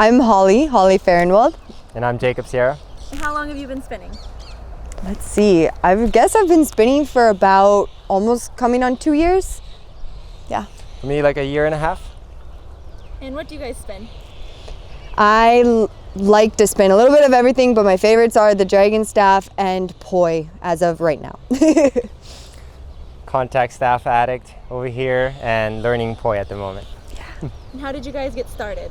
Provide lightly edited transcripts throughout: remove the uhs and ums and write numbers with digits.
I'm Holly Farrenwald. And I'm Jacob Sierra. And how long have you been spinning? Let's see, I guess I've been spinning for about almost coming on 2 years. Yeah. For me, like a year and a half. And what do you guys spin? I like to spin a little bit of everything, but my favorites are the dragon staff and poi as of right now. Contact staff addict over here and learning poi at the moment. And how did you guys get started?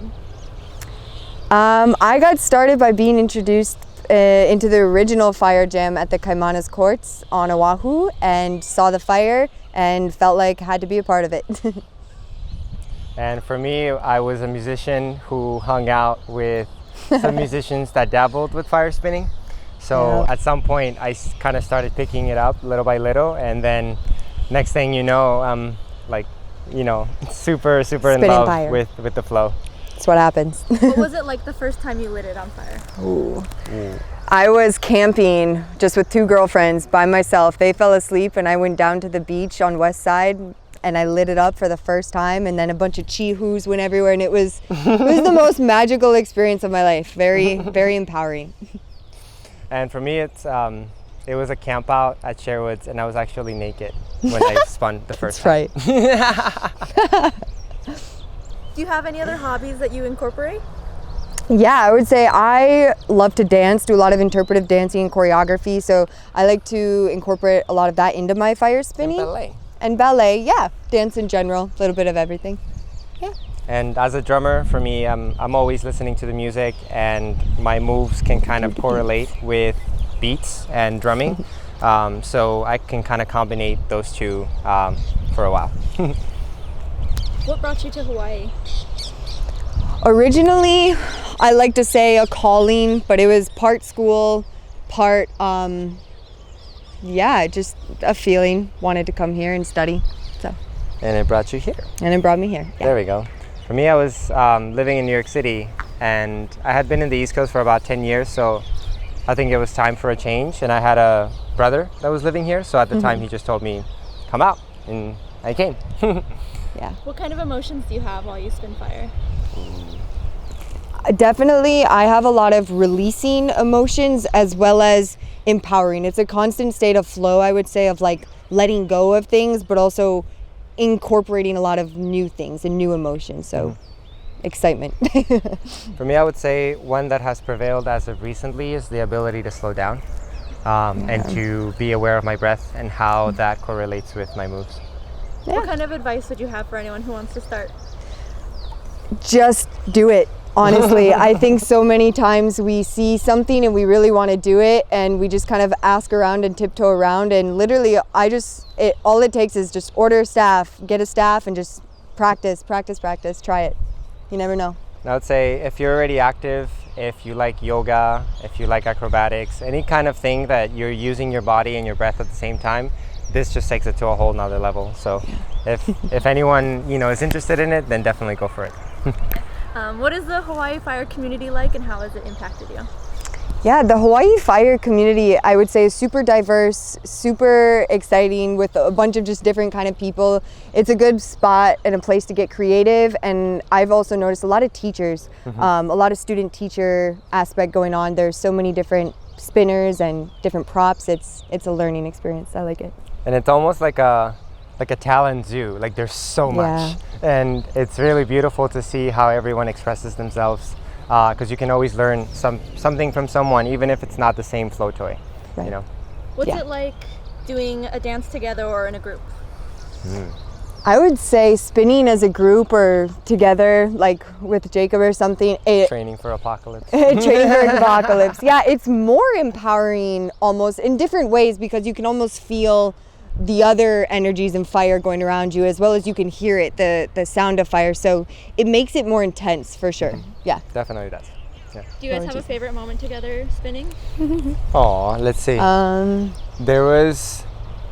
I got started by being introduced into the original fire jam at the Kaimana's Courts on Oahu and saw the fire and felt like I had to be a part of it. And for me, I was a musician who hung out with some musicians that dabbled with fire spinning. So at some point, I kind of started picking it up little by little, and then next thing you know, I'm like, super in love with the flow. That's what happens. What was it like the first time you lit it on fire? Ooh. I was camping just with 2 girlfriends by myself. They fell asleep and I went down to the beach on West Side and I lit it up for the first time, and then a bunch of chi-hoos went everywhere, and it was the most magical experience of my life. Very, very empowering. And for me, it was a camp out at Sherwood's, and I was actually naked when I spun the first time. That's right. Do you have any other hobbies that you incorporate? Yeah, I would say I love to dance, do a lot of interpretive dancing and choreography, so I like to incorporate a lot of that into my fire spinning. And ballet, yeah. Dance in general, a little bit of everything. Yeah. And as a drummer, for me, I'm always listening to the music, and my moves can kind of correlate with beats and drumming. So I can kind of combine those two for a while. What brought you to Hawaii? Originally, I like to say a calling, but it was part school, part just a feeling, wanted to come here and study. So. And it brought you here. And it brought me here. Yeah. There we go. For me, I was living in New York City, and I had been in the East Coast for about 10 years, so I think it was time for a change. And I had a brother that was living here, so at the time he just told me, come out, and I came. Yeah. What kind of emotions do you have while you spin fire? Definitely, I have a lot of releasing emotions as well as empowering. It's a constant state of flow, I would say, of like letting go of things, but also incorporating a lot of new things and new emotions. So excitement. For me, I would say one that has prevailed as of recently is the ability to slow down and to be aware of my breath and how that correlates with my moves. Yeah. What kind of advice would you have for anyone who wants to start? Just do it. Honestly, I think so many times we see something and we really want to do it, and we just kind of ask around and tiptoe around, and literally all it takes is just order a staff, get a staff, and just practice, try it. You never know. I would say if you're already active, if you like yoga, if you like acrobatics, any kind of thing that you're using your body and your breath at the same time, this just takes it to a whole nother level. So if anyone is interested in it, then definitely go for it. What is the Hawaii fire community like, and how has it impacted you? Yeah, the Hawaii fire community, I would say, is super diverse, super exciting, with a bunch of just different kind of people. It's a good spot and a place to get creative, and I've also noticed a lot of teachers, a lot of student-teacher aspect going on. There's so many different spinners and different props. It's a learning experience. I like it. And it's almost like a talent zoo. Like, there's so much, and it's really beautiful to see how everyone expresses themselves, because you can always learn something from someone, even if it's not the same flow toy. Right. What's it like doing a dance together or in a group? I would say spinning as a group or together, like with Jacob or something. Training for apocalypse. Training for apocalypse. Yeah, it's more empowering almost in different ways, because you can almost feel the other energies and fire going around you, as well as you can hear it, the sound of fire. So it makes it more intense for sure. Yeah. Definitely does. Yeah. Do you guys have a favorite moment together spinning? Oh, let's see. There was,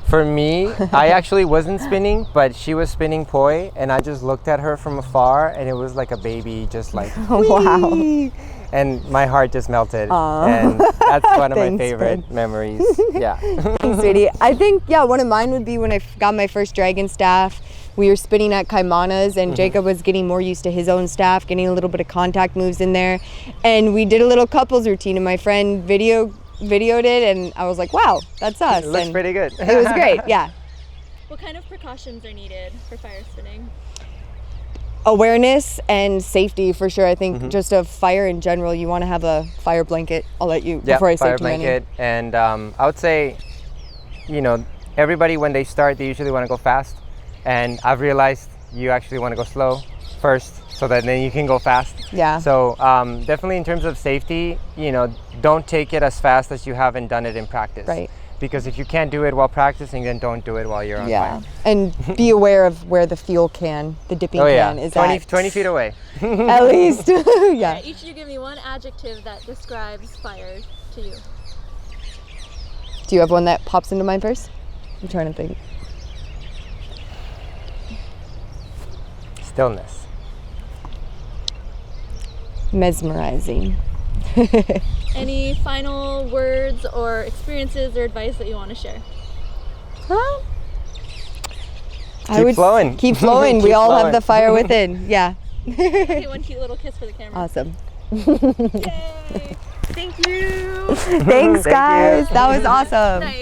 for me, I actually wasn't spinning, but she was spinning poi, and I just looked at her from afar, and it was like a baby, just like, wow. And my heart just melted. Aww. And that's one of my Thanks, favorite babe. memories. Yeah. Thanks, sweetie. I think, one of mine would be when I got my first dragon staff. we were spinning at Kaimanas, and Jaycob was getting more used to his own staff, getting a little bit of contact moves in there. And we did a little couples routine, and my friend videoed it, and I was like, wow, that's us. It looks and pretty good. it was great, yeah. What kind of precautions are needed for fire spinning? Awareness and safety for sure. I think just of fire in general, you want to have a fire blanket. I'll let you, before I say fire too many. blanket. And I would say, you know, everybody when they start, they usually want to go fast. And I've realized you actually want to go slow first so that then you can go fast. Yeah. So definitely in terms of safety, you know, don't take it as fast as you haven't done it in practice. Right. Because if you can't do it while practicing, then don't do it while you're on fire. And be aware of where the fuel can, the dipping can is 20 feet away. at least. Yeah. Each of you give me one adjective that describes fire to you. Do you have one that pops into mind first? I'm trying to think. Stillness. Mesmerizing. Any final words or experiences or advice that you want to share? Huh? Keep flowing. Keep flowing. We all have the fire within. Yeah. Okay, one cute little kiss for the camera. Awesome. Yay! Thank you. Thanks, guys. That was awesome. Nice.